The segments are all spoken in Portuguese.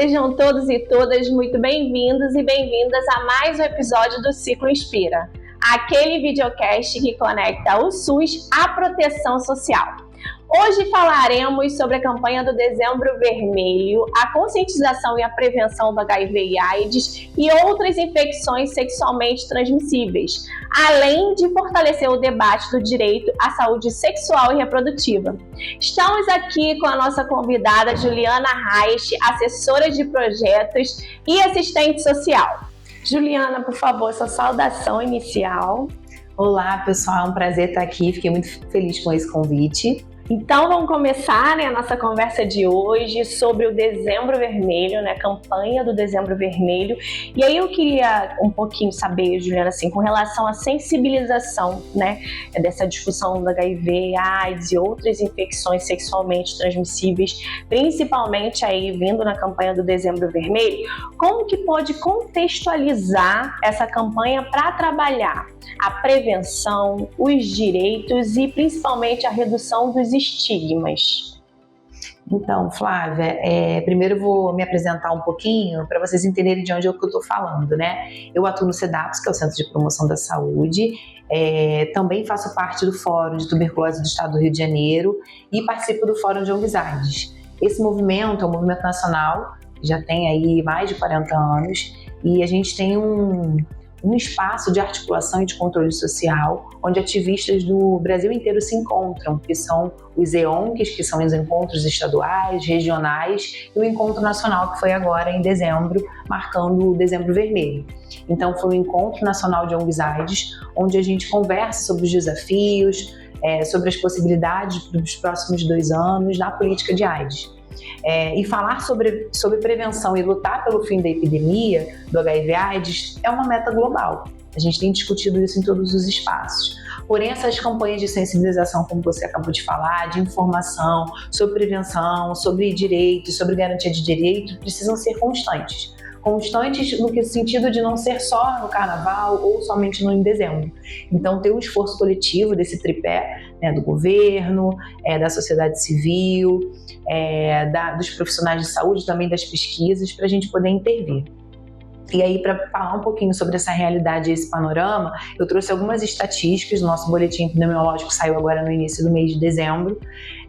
sejam todos e todas muito bem-vindos e bem-vindas a mais um episódio do Ciclo Inspira, aquele videocast que conecta o SUS à proteção social. Hoje falaremos sobre a campanha do Dezembro Vermelho, a conscientização e a prevenção do HIV e AIDS e outras infecções sexualmente transmissíveis, além de fortalecer o debate do direito à saúde sexual e reprodutiva. Estamos aqui com a nossa convidada Juliana Reich, assessora de projetos e assistente social. Juliana, por favor, sua saudação inicial. Olá, pessoal, é um prazer estar aqui, fiquei muito feliz com esse convite. Então vamos começar a nossa conversa de hoje sobre o Dezembro Vermelho, a campanha do Dezembro Vermelho. E aí eu queria um pouquinho saber, Juliana, assim, com relação à sensibilização, dessa discussão do HIV, AIDS e outras infecções sexualmente transmissíveis, principalmente aí vindo na campanha do Dezembro Vermelho, como que pode contextualizar essa campanha para trabalhar a prevenção, os direitos e principalmente a redução dos estigmas? Então, Flávia, primeiro eu vou me apresentar um pouquinho para vocês entenderem de onde é que eu estou falando, Eu atuo no CEDAPS, que é o Centro de Promoção da Saúde, também faço parte do Fórum de Tuberculose do Estado do Rio de Janeiro e participo do Fórum de ONGs. Esse movimento é um movimento nacional, já tem aí mais de 40 anos, e a gente tem um espaço de articulação e de controle social, onde ativistas do Brasil inteiro se encontram, que são os EONCs, que são os encontros estaduais, regionais, e o encontro nacional, que foi agora em dezembro, marcando o Dezembro Vermelho. Então foi o Encontro Nacional de ONGs AIDS, onde a gente conversa sobre os desafios, sobre as possibilidades dos próximos 2 anos na política de AIDS. E falar sobre prevenção e lutar pelo fim da epidemia do HIV/AIDS é uma meta global. A gente tem discutido isso em todos os espaços. Porém, essas campanhas de sensibilização, como você acabou de falar, de informação sobre prevenção, sobre direitos, sobre garantia de direito, precisam ser constantes. Constantes no sentido de não ser só no carnaval ou somente no em dezembro. Então, ter um esforço coletivo desse tripé, do governo, da sociedade civil, dos profissionais de saúde, também das pesquisas, para a gente poder intervir. E aí, para falar um pouquinho sobre essa realidade e esse panorama, eu trouxe algumas estatísticas do nosso boletim epidemiológico, que saiu agora no início do mês de dezembro,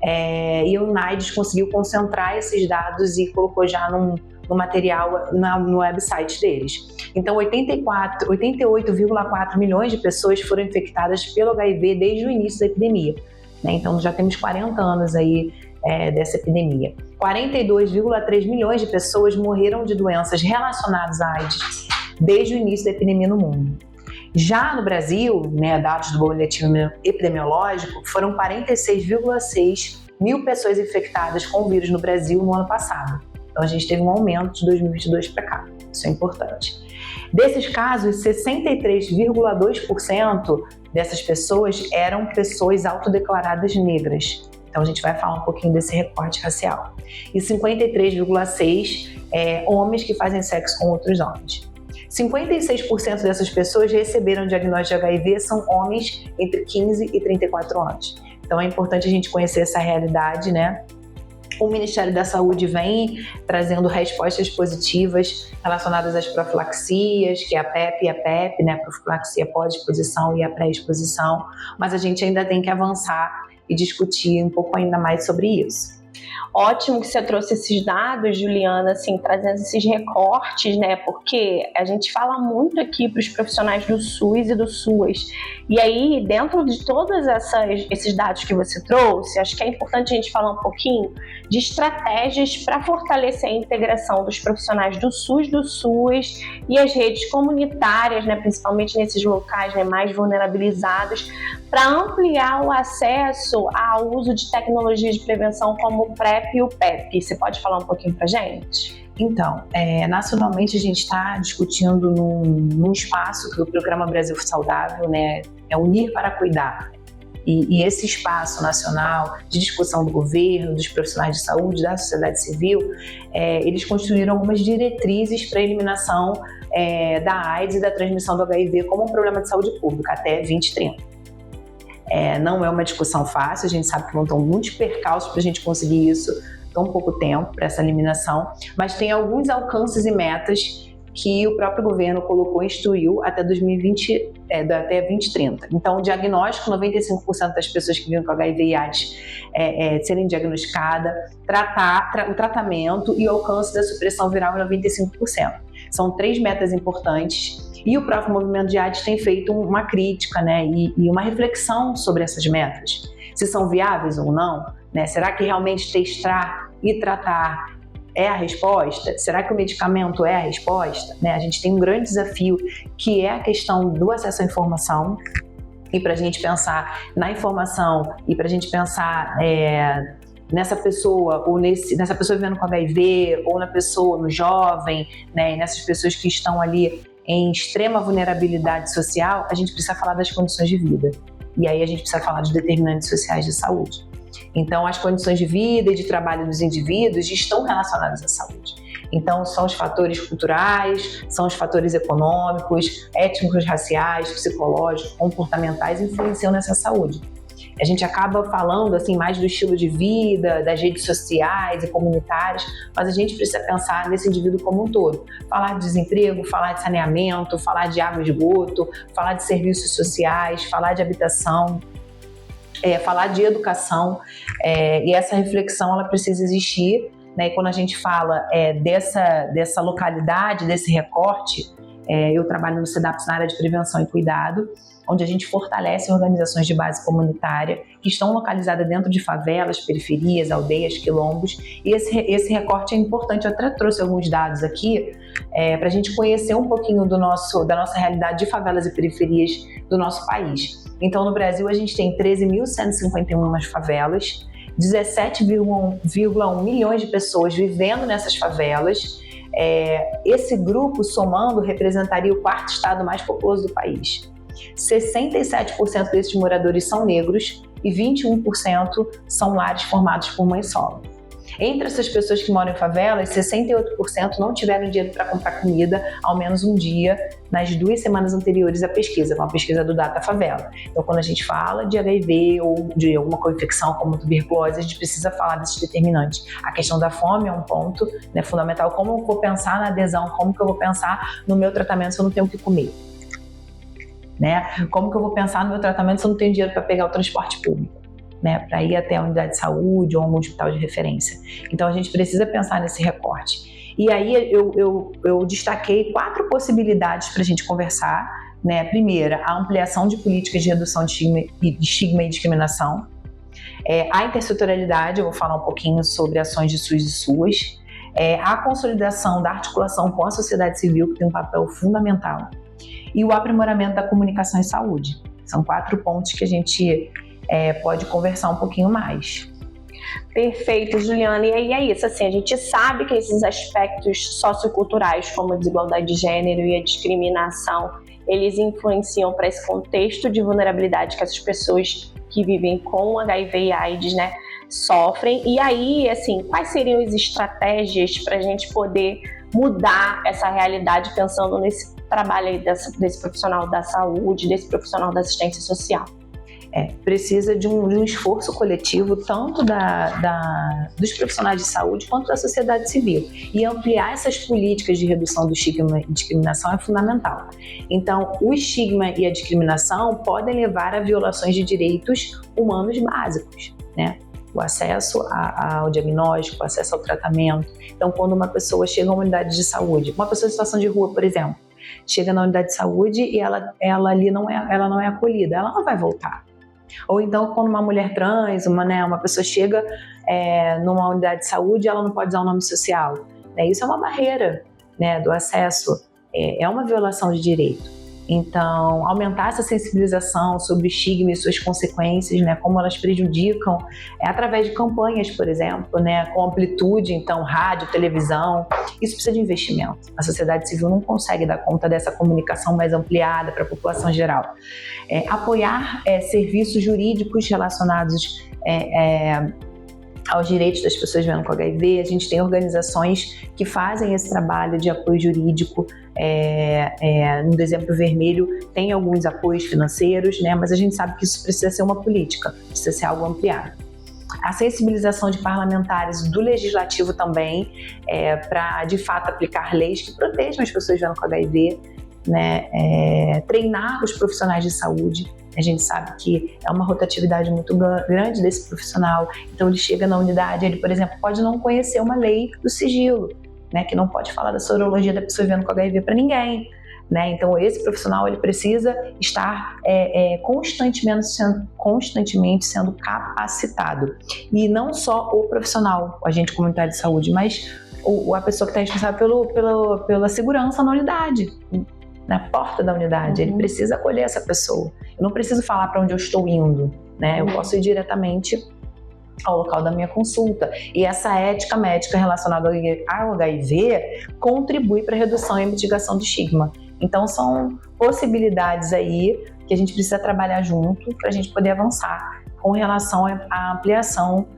e o NIDES conseguiu concentrar esses dados e colocou já no material no website deles. Então, 88,4 milhões de pessoas foram infectadas pelo HIV desde o início da epidemia. Então, já temos 40 anos aí dessa epidemia. 42,3 milhões de pessoas morreram de doenças relacionadas à AIDS desde o início da epidemia no mundo. Já no Brasil, dados do boletim epidemiológico, foram 46,6 mil pessoas infectadas com o vírus no Brasil no ano passado. Então, a gente teve um aumento de 2022 para cá. Isso é importante. Desses casos, 63,2% dessas pessoas eram pessoas autodeclaradas negras. Então, a gente vai falar um pouquinho desse recorte racial. E 53,6% homens que fazem sexo com outros homens. 56% dessas pessoas receberam diagnóstico de HIV são homens entre 15 e 34 anos. Então, é importante a gente conhecer essa realidade, O Ministério da Saúde vem trazendo respostas positivas relacionadas às profilaxias, que é a PEP e a PEP, a profilaxia pós-exposição e a pré-exposição, mas a gente ainda tem que avançar e discutir um pouco ainda mais sobre isso. Ótimo que você trouxe esses dados, Juliana, assim, trazendo esses recortes, porque a gente fala muito aqui para os profissionais do SUS e do SUAS. E aí, dentro de todos esses dados que você trouxe, acho que é importante a gente falar um pouquinho de estratégias para fortalecer a integração dos profissionais do SUS, do SUAS e as redes comunitárias, principalmente nesses locais mais vulnerabilizados, para ampliar o acesso ao uso de tecnologias de prevenção como o PrEP e o PEP. Você pode falar um pouquinho para a gente? Então, nacionalmente a gente está discutindo num espaço que o Programa Brasil Saudável, é Unir para Cuidar. E esse espaço nacional de discussão do governo, dos profissionais de saúde, da sociedade civil, eles construíram algumas diretrizes para a eliminação da AIDS e da transmissão do HIV como um problema de saúde pública até 2030. Não é uma discussão fácil, a gente sabe que vão ter muitos percalços para a gente conseguir isso tão pouco tempo para essa eliminação, mas tem alguns alcances e metas que o próprio governo colocou e instituiu até 2020, até 2030. Então, o diagnóstico, 95% das pessoas que vivem com HIV e AIDS serem diagnosticadas, o tratamento e o alcance da supressão viral em 95%. São 3 metas importantes e o próprio movimento de AIDS tem feito uma crítica, né, e uma reflexão sobre essas metas. Se são viáveis ou não, né? Será que realmente testar e tratar é a resposta? Será que o medicamento é a resposta? Né? A gente tem um grande desafio, que é a questão do acesso à informação, e para a gente pensar na informação e para a gente pensar nessa pessoa, ou nessa pessoa vivendo com HIV, ou na pessoa, no jovem, né? E nessas pessoas que estão ali em extrema vulnerabilidade social, a gente precisa falar das condições de vida. E aí a gente precisa falar dos determinantes sociais de saúde. Então, as condições de vida e de trabalho dos indivíduos estão relacionadas à saúde. Então, são os fatores culturais, são os fatores econômicos, étnicos, raciais, psicológicos, comportamentais influenciam nessa saúde. A gente acaba falando assim mais do estilo de vida, das redes sociais e comunitárias, mas a gente precisa pensar nesse indivíduo como um todo. Falar de desemprego, falar de saneamento, falar de água e esgoto, falar de serviços sociais, falar de habitação, falar de educação, e essa reflexão ela precisa existir, né? E quando a gente fala dessa localidade, desse recorte, eu trabalho no CEDAPS na área de prevenção e cuidado, onde a gente fortalece organizações de base comunitária que estão localizadas dentro de favelas, periferias, aldeias, quilombos, e esse recorte é importante. Eu até trouxe alguns dados aqui para a gente conhecer um pouquinho da nossa realidade de favelas e periferias do nosso país. Então, no Brasil, a gente tem 13.151 favelas, 17,1 milhões de pessoas vivendo nessas favelas. Esse grupo, somando, representaria o 4º estado mais populoso do país. 67% desses moradores são negros e 21% são lares formados por mãe solo. Entre essas pessoas que moram em favelas, 68% não tiveram dinheiro para comprar comida ao menos um dia nas 2 semanas anteriores à pesquisa, com a pesquisa do Data Favela. Então, quando a gente fala de HIV ou de alguma co-infecção como tuberculose, a gente precisa falar desses determinantes. A questão da fome é um ponto, né, fundamental. Como eu vou pensar na adesão? Como que eu vou pensar no meu tratamento se eu não tenho o que comer? Né? Como que eu vou pensar no meu tratamento se eu não tenho dinheiro para pegar o transporte público, né? Para ir até a unidade de saúde ou um hospital de referência? Então a gente precisa pensar nesse recorte. E aí eu destaquei 4 possibilidades para a gente conversar, né? Primeira, a ampliação de políticas de redução de estigma e discriminação. A intersetorialidade, eu vou falar um pouquinho sobre ações de SUS e SUAS. A consolidação da articulação com a sociedade civil, que tem um papel fundamental. E o aprimoramento da comunicação em saúde. São 4 pontos que a gente pode conversar um pouquinho mais. Perfeito, Juliana. E aí é isso, assim, a gente sabe que esses aspectos socioculturais, como a desigualdade de gênero e a discriminação, eles influenciam para esse contexto de vulnerabilidade que essas pessoas que vivem com HIV e AIDS, né, sofrem. E aí, assim, quais seriam as estratégias para a gente poder mudar essa realidade pensando nesse trabalho aí desse profissional da saúde, desse profissional da assistência social? Precisa de um esforço coletivo, tanto dos profissionais de saúde quanto da sociedade civil. E ampliar essas políticas de redução do estigma e discriminação é fundamental. Então, o estigma e a discriminação podem levar a violações de direitos humanos básicos, né? O acesso ao diagnóstico, o acesso ao tratamento. Então, quando uma pessoa chega a uma unidade de saúde, uma pessoa em situação de rua, por exemplo, chega na unidade de saúde e ela ali não é acolhida, ela não vai voltar. Ou então, quando uma mulher trans, uma pessoa chega numa unidade de saúde, ela não pode usar o nome social. Isso é uma barreira, né, do acesso, é uma violação de direito. Então, aumentar essa sensibilização sobre o estigma e suas consequências, né, como elas prejudicam, através de campanhas, por exemplo, né, com amplitude, então, rádio, televisão, isso precisa de investimento. A sociedade civil não consegue dar conta dessa comunicação mais ampliada para a população geral. Apoiar serviços jurídicos relacionados aos direitos das pessoas vivendo com HIV. A gente tem organizações que fazem esse trabalho de apoio jurídico. No Dezembro Vermelho tem alguns apoios financeiros, né? Mas a gente sabe que isso precisa ser uma política, precisa ser algo ampliado. a sensibilização de parlamentares do legislativo também, para de fato aplicar leis que protejam as pessoas vivendo com HIV, né? Treinar os profissionais de saúde. A gente sabe que é uma rotatividade muito grande desse profissional, então ele chega na unidade, ele, por exemplo, pode não conhecer uma lei do sigilo, né, que não pode falar da sorologia da pessoa vivendo com HIV para ninguém, né? Então esse profissional ele precisa estar constantemente sendo capacitado, e não só o profissional, o agente comunitário de saúde, mas a pessoa que está responsável pela segurança na unidade, na porta da unidade. Ele precisa acolher essa pessoa. Eu não preciso falar para onde eu estou indo, né? Eu posso ir diretamente ao local da minha consulta. E essa ética médica relacionada ao HIV contribui para a redução e mitigação do estigma. Então são possibilidades aí que a gente precisa trabalhar junto para a gente poder avançar com relação à ampliação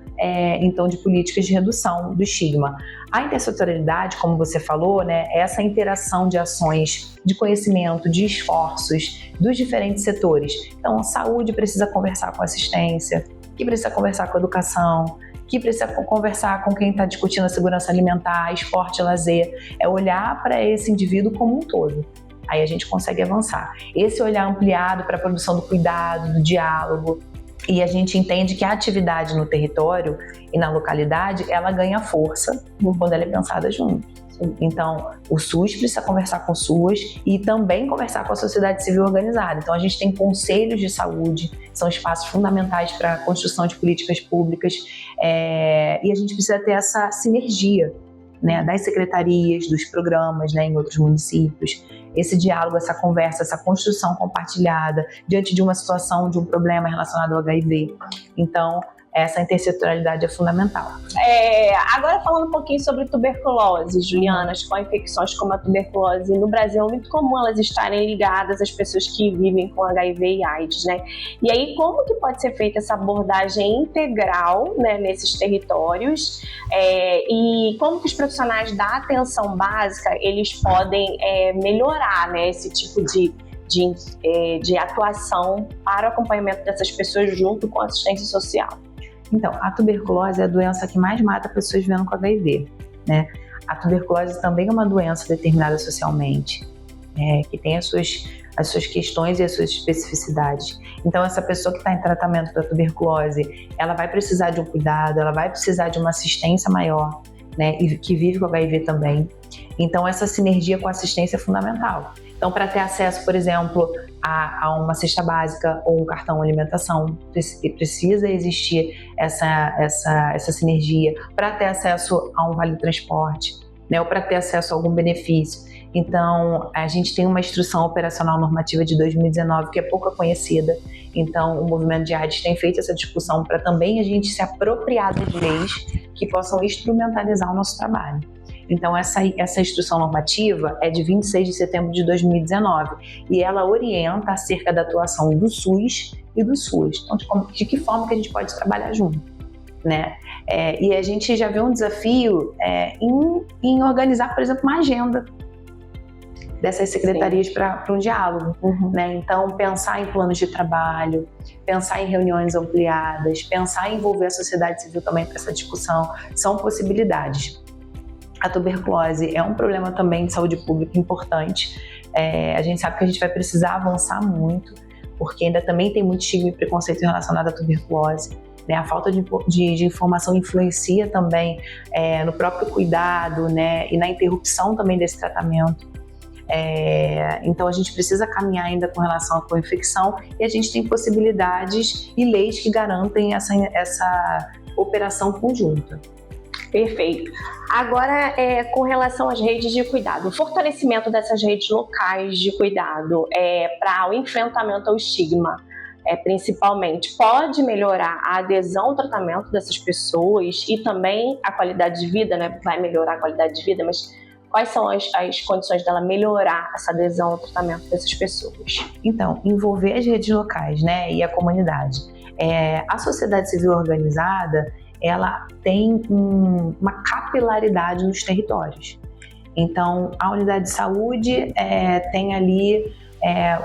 então de políticas de redução do estigma. A intersetorialidade, como você falou, né, é essa interação de ações de conhecimento, de esforços dos diferentes setores. Então a saúde precisa conversar com a assistência, que precisa conversar com a educação, que precisa conversar com quem está discutindo a segurança alimentar, esporte e lazer. É olhar para esse indivíduo como um todo. Aí a gente consegue avançar. Esse olhar ampliado para a produção do cuidado, do diálogo, e a gente entende que a atividade no território e na localidade, ela ganha força quando ela é pensada junto. Então, o SUS precisa conversar com o SUS e também conversar com a sociedade civil organizada. Então, a gente tem conselhos de saúde, são espaços fundamentais para a construção de políticas públicas, e a gente precisa ter essa sinergia, né, das secretarias, dos programas, né, em outros municípios. Esse diálogo, essa conversa, essa construção compartilhada diante de uma situação, de um problema relacionado ao HIV. Então, essa intersetorialidade é fundamental. Agora falando um pouquinho sobre tuberculose, Juliana, com infecções como a tuberculose no Brasil, é muito comum elas estarem ligadas às pessoas que vivem com HIV e AIDS, né? E aí, como que pode ser feita essa abordagem integral, né, nesses territórios? E como que os profissionais da atenção básica, eles podem melhorar, né, esse tipo de atuação para o acompanhamento dessas pessoas junto com a assistência social? Então, a tuberculose é a doença que mais mata pessoas vivendo com HIV, né? A tuberculose também é uma doença determinada socialmente, que tem as suas questões e as suas especificidades. Então, essa pessoa que está em tratamento da tuberculose, ela vai precisar de um cuidado, ela vai precisar de uma assistência maior, né? E que vive com HIV também. Então, essa sinergia com a assistência é fundamental. Então, para ter acesso, por exemplo, a uma cesta básica ou um cartão alimentação, precisa existir essa sinergia. Para ter acesso a um vale-transporte, né, ou para ter acesso a algum benefício. Então, a gente tem uma instrução operacional normativa de 2019 que é pouco conhecida. Então, o movimento de AIDS tem feito essa discussão para também a gente se apropriar das leis que possam instrumentalizar o nosso trabalho. Então, essa instrução normativa é de 26 de setembro de 2019 e ela orienta acerca da atuação do SUS e do SUS. Então, de que forma que a gente pode trabalhar junto, né? E a gente já vê um desafio em organizar, por exemplo, uma agenda dessas secretarias para um diálogo, né? Então, pensar em planos de trabalho, pensar em reuniões ampliadas, pensar em envolver a sociedade civil também para essa discussão, são possibilidades. A tuberculose é um problema também de saúde pública importante. A gente sabe que a gente vai precisar avançar muito, porque ainda também tem muito estigma e preconceito relacionado à tuberculose, né? A falta de informação influencia também no próprio cuidado, né? E na interrupção também desse tratamento. Então a gente precisa caminhar ainda com relação à co-infecção e a gente tem possibilidades e leis que garantem essa operação conjunta. Perfeito. Agora, com relação às redes de cuidado, o fortalecimento dessas redes locais de cuidado para o enfrentamento ao estigma, principalmente, pode melhorar a adesão ao tratamento dessas pessoas e também a qualidade de vida, né? Vai melhorar a qualidade de vida, mas quais são as condições dela melhorar essa adesão ao tratamento dessas pessoas? Então, envolver as redes locais, né, e a comunidade. A sociedade civil organizada, ela tem uma capilaridade nos territórios. Então, a unidade de saúde tem ali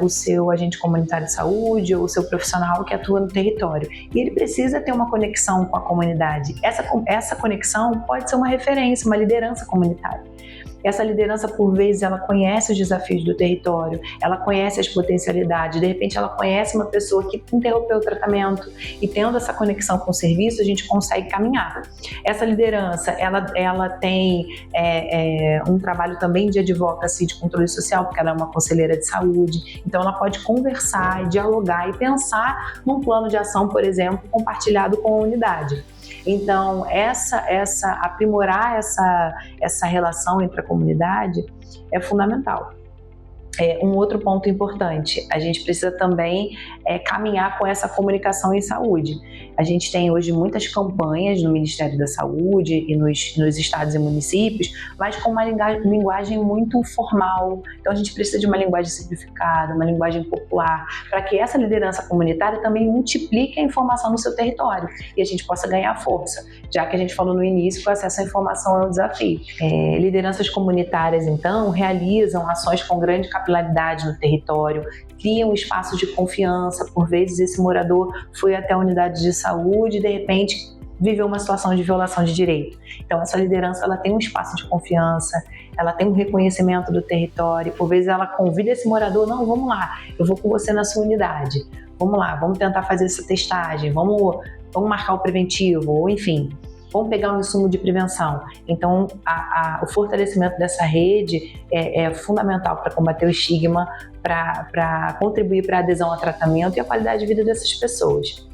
o seu agente comunitário de saúde ou o seu profissional que atua no território. E ele precisa ter uma conexão com a comunidade. Essa conexão pode ser uma referência, uma liderança comunitária. Essa liderança, por vezes, ela conhece os desafios do território, ela conhece as potencialidades, de repente ela conhece uma pessoa que interrompeu o tratamento e tendo essa conexão com o serviço, a gente consegue caminhar. Essa liderança, ela tem um trabalho também de advocacy, de controle social, porque ela é uma conselheira de saúde, então ela pode conversar, dialogar e pensar num plano de ação, por exemplo, compartilhado com a unidade. Então, aprimorar essa relação entre a comunidade é fundamental. Um outro ponto importante, a gente precisa também caminhar com essa comunicação em saúde. A gente tem hoje muitas campanhas no Ministério da Saúde e nos estados e municípios, mas com uma linguagem muito formal. Então a gente precisa de uma linguagem simplificada, uma linguagem popular, para que essa liderança comunitária também multiplique a informação no seu território e a gente possa ganhar força, já que a gente falou no início que o acesso à informação é um desafio. Lideranças comunitárias, então, realizam ações com grande capilaridade no território, criam espaços de confiança. Por vezes esse morador foi até a unidade de saúde e de repente viveu uma situação de violação de direito. Então essa liderança, ela tem um espaço de confiança, ela tem um reconhecimento do território. Por vezes ela convida esse morador, não, vamos lá, eu vou com você na sua unidade, vamos lá, vamos tentar fazer essa testagem, vamos marcar o preventivo, ou enfim, vamos pegar um insumo de prevenção. Então, o fortalecimento dessa rede é fundamental para combater o estigma, para contribuir para a adesão ao tratamento e a qualidade de vida dessas pessoas.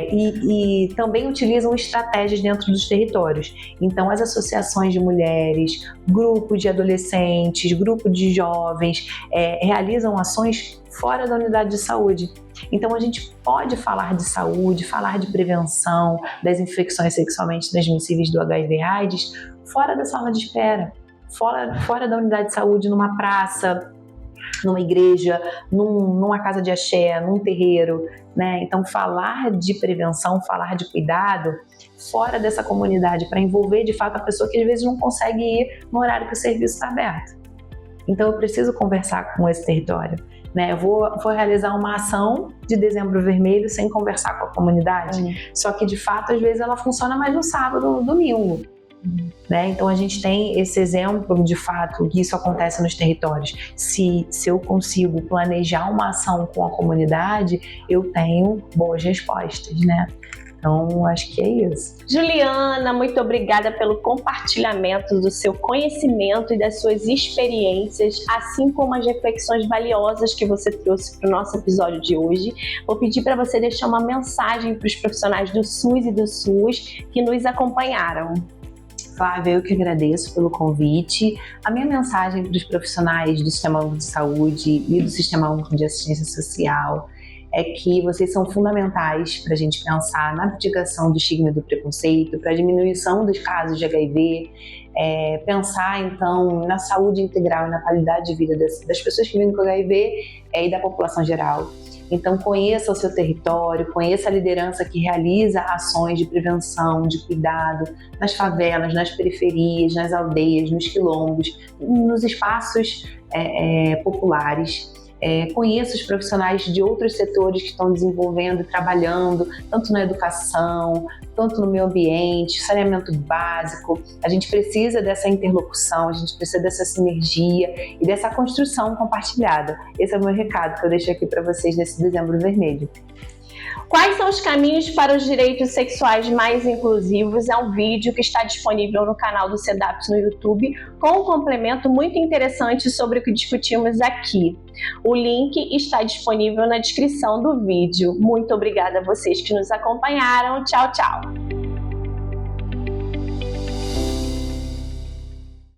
E também utilizam estratégias dentro dos territórios. Então, as associações de mulheres, grupos de adolescentes, grupos de jovens, realizam ações fora da unidade de saúde. Então, a gente pode falar de saúde, falar de prevenção das infecções sexualmente transmissíveis do HIV/AIDS fora da sala de espera, fora da unidade de saúde, numa praça, numa igreja, numa casa de axé, num terreiro, né? Então, falar de prevenção, falar de cuidado fora dessa comunidade, para envolver de fato a pessoa que às vezes não consegue ir no horário que o serviço está aberto. Então, eu preciso conversar com esse território, né? Eu vou realizar uma ação de Dezembro Vermelho sem conversar com a comunidade, só que de fato às vezes ela funciona mais no sábado ou no domingo. Né? Então a gente tem esse exemplo de fato que isso acontece nos territórios. Se eu consigo planejar uma ação com a comunidade, eu tenho boas respostas, né? Então, acho que é isso. Juliana, muito obrigada pelo compartilhamento do seu conhecimento e das suas experiências, assim como as reflexões valiosas que você trouxe para o nosso episódio de hoje. Vou pedir para você deixar uma mensagem para os profissionais do SUS e do SUS que nos acompanharam. Flávia, eu que agradeço pelo convite. A minha mensagem para os profissionais do Sistema Único de Saúde e do Sistema Único de Assistência Social é que vocês são fundamentais para a gente pensar na mitigação do estigma e do preconceito, para a diminuição dos casos de HIV, pensar então na saúde integral e na qualidade de vida das pessoas que vivem com HIV e da população geral. Então, conheça o seu território, conheça a liderança que realiza ações de prevenção, de cuidado nas favelas, nas periferias, nas aldeias, nos quilombos, nos espaços populares. Conheça os profissionais de outros setores que estão desenvolvendo e trabalhando, tanto na educação, tanto no meio ambiente, saneamento básico. A gente precisa dessa interlocução, a gente precisa dessa sinergia e dessa construção compartilhada. Esse é o meu recado que eu deixo aqui para vocês nesse Dezembro Vermelho. Quais são os caminhos para os direitos sexuais mais inclusivos? É um vídeo que está disponível no canal do CEDAPS no YouTube, com um complemento muito interessante sobre o que discutimos aqui. O link está disponível na descrição do vídeo. Muito obrigada a vocês que nos acompanharam. Tchau, tchau!